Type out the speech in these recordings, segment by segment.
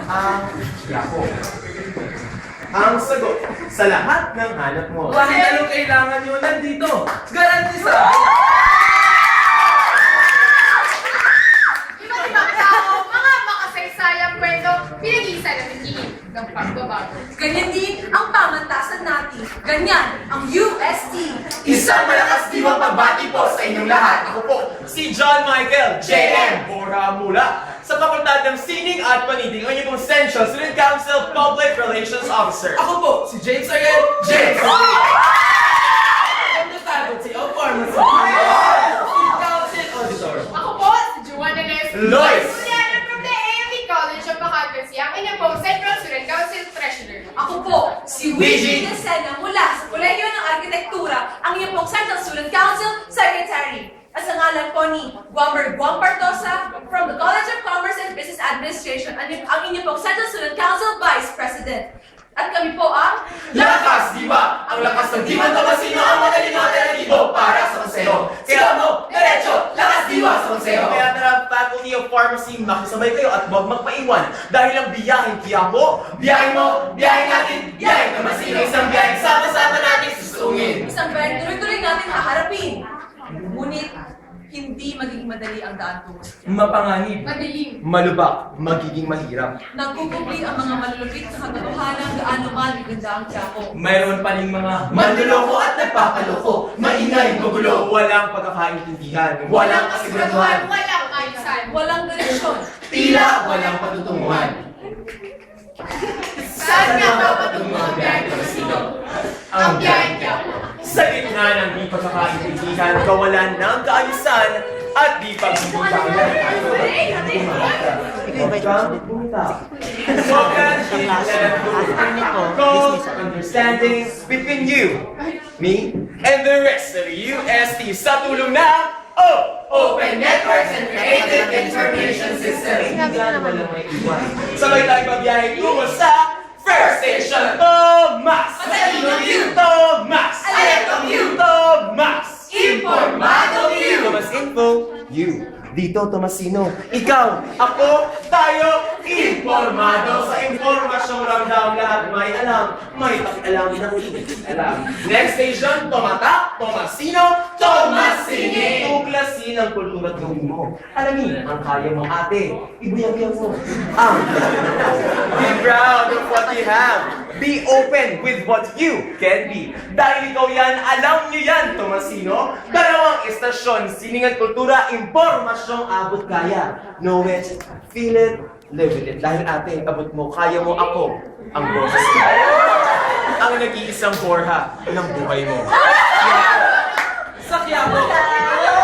Ang yako. Ang sagot sa lahat ng hanap mo. Kahit anong kailangan nyo, nandito. Garanti sa Iba't ibang tao, mga makasaysayang kwento, pinag-iisa na ng pagbabago. Ganyan din ang pamantasan natin. Ganyan ang UST. Isang malakas diwang pagbati po sa inyong lahat. Ako po, si John Michael J.M. Bora Mula sa Fakultad ng Sining at Paniting, ang inyong Central Student Council Public Relations Officer. Ako po, si James Ariel. James! From the Faculty of Pharmacy. Student Council Auditor. Ako po, si Juan Neles. Lois! Estudyante from the AMD College of Accountancy, ang inyong po Central Student Council Treasurer. Ako po, si Luigi Desena mula sa Kolehiyo ng Arkitektura, ang iyong pong Central Student Council Secretary. At sa ngalan po ni Guamber Partosa from the College of Commerce and Business Administration, ang inyong pong Central Student Council Vice President. At kami po ang Lakas Diwa! Ang lakas ng Diwa Tomasino ang madaling alternatibo para sa konseho. Kaya mo, diretso, Lakas Diwa sa konseho. Kaya tara, Faculty of Pharmacy, makisabay kayo at huwag magpaiwan. Dahil ang biyaheng Quiapo, biyahe mo, biyahe natin, biyahe Tomasino. Isang biyaheng sama-sama natin susungin. isang band tuloy-tuloy natin haharapin. Ngunit, hindi magiging madali ang daan tungo sa tiyan. Mapanganib. Madilim. Malubak, magiging mahirap. Nagkukupli ang mga malulupit sa katotohanan gaano man ganda ang Quiapo. Mayroon pa rin mga Manluloko at nagpapaloko, maingay, magulo, walang pagkakaintindihan, walang kasiguraduhan, Walang ayusan. Walang direksyon. tila walang patutunguhan. Saan nga ba patungo ang biyahe Tomasino? Ang biyahe Quiapo. Sa gitna ng di pagkakaintindihan, kawalan ng kaayusan, at di pagbubukayan. Cause understanding between you, me, and the rest of the UST sa tulong ng Open Networks and Creative Information System. Walang may iwan. Sabay tayo magbiyahe tungo sa First Station Tomas! Matalinong you! Tomas! Alertong you! Tomas! Informadong you! Tomas Info, you. Dito, Tomasino. Ikaw, ako, tayo, informado. Sa impormasyong ramdam lahat may alam. May pakialam ng hindi alam. Next station, Tomatak, Tomasino, Tomasini. Tuklasin ang kultura at gawin mo. Alamin ang kaya mo, ate. Ibuyag-yag mo. Be proud of what you have. Be open with what you can be. Dahil ikaw yan, alam niyo yan, Tomasino. Dalawang estasyon, sining at kultura, impormasyong abot kaya. Know it, feel it, live with it. Dahil ate, abot mo, kaya mo ako, ang boses mo. Ang nag-iisang Borja ng buhay mo. sa Quiapo.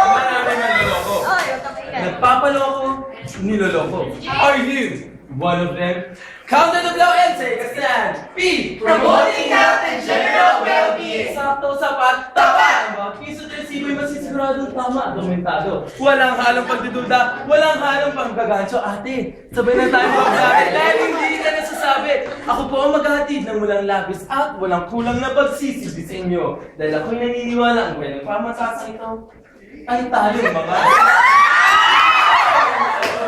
Maraming naloloko. Nagpapaloko, niloloko. Are you one of them? Count on the blow and take a stand. B. Promoting health and general well-being. Sakto, sapat, tapat. Ang mga piso at resibo'y masisiguradong tama, dokumentado. Walang halong pagdududa, walang halong panggagancho. Ate, sabay na tayo magsabi dahil hindi ka nasasabi. Ako po ang maghahatid ng walang labis at walang kulang na pagsisisi sa inyo. Dahil ako'y naniniwala ang walang pamatasa ito ay tayo mga...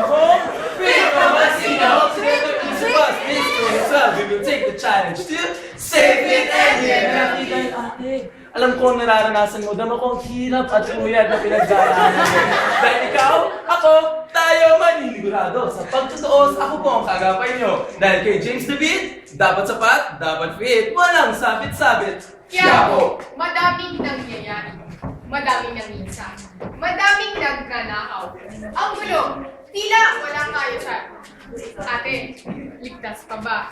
Home, free from a single. Together each of us is doing as well. We will take the challenge to save it and live happy. Dahil ate, alam ko ang nararanasan mo. Dama ko ang hirap at uyad na pinagdaraanan mo. Dahil ikaw, ako, tayo maninigurado. Sa pagtutuos, ako po ang kagapay nyo. Dahil kay James David, dapat sapat, dapat fit, walang sabit-sabit. Quiapo, madaming nangyayari. Madaming nanginsa. Madaming nagnanakaw. Ang gulo, tila walang kaayusan. Ate, ligtas ka ba?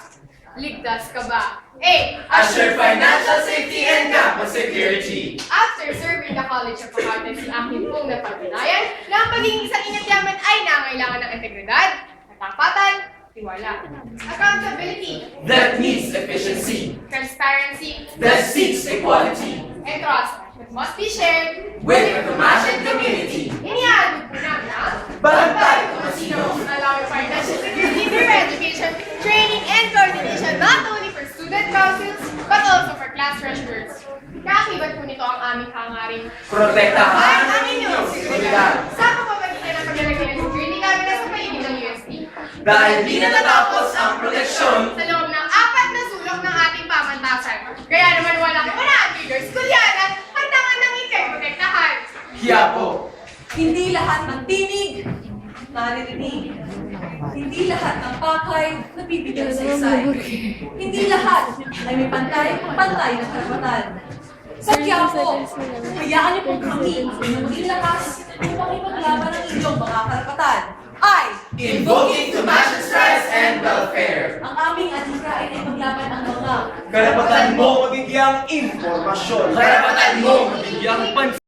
Ligtas ka ba? A. Assure financial safety and campus security. After serving the College of Accountancy, akin pong napatunayan na ang pagiging isang inatyaman ay nangailangan ng integridad, katapatan, tiwala, accountability, That needs efficiency. transparency, That seeks equality. and trust that must be shared With the Tomasan community. Iniaalog po namin ang Bantay Tomasino. allowing financial security through education, training, and coordination not only for student councils but also for class treasurers. Kaakibat po nito ang aming hangaring Protektahan ang inyong seguridad. sa pamamagitan ng paglalagay ng security cameras sa paligid ng UST. Dahil di na natapos ang proteksyon. Sa loob ng 4 na sulok ng ating pamantasan. Kaya naman walang leaders, kulyanan, handangan ng ikay protektahan. Hiyapo. Hindi lahat ng tinig, naririnig. Hindi lahat ng pakay, nabibigyan sa isay. Hindi lahat ay may pantay na karapatan. Sa Quiapo, hayaan niyo pong kami maging lakas upang ipaglaban ang inyong mga karapatan. Ay, Invoking to match rights and welfare. ang aming adhikain ay paglaban ang mga Karapatan mo mabigyang impormasyon. Karapatan mo mabigyang pansin.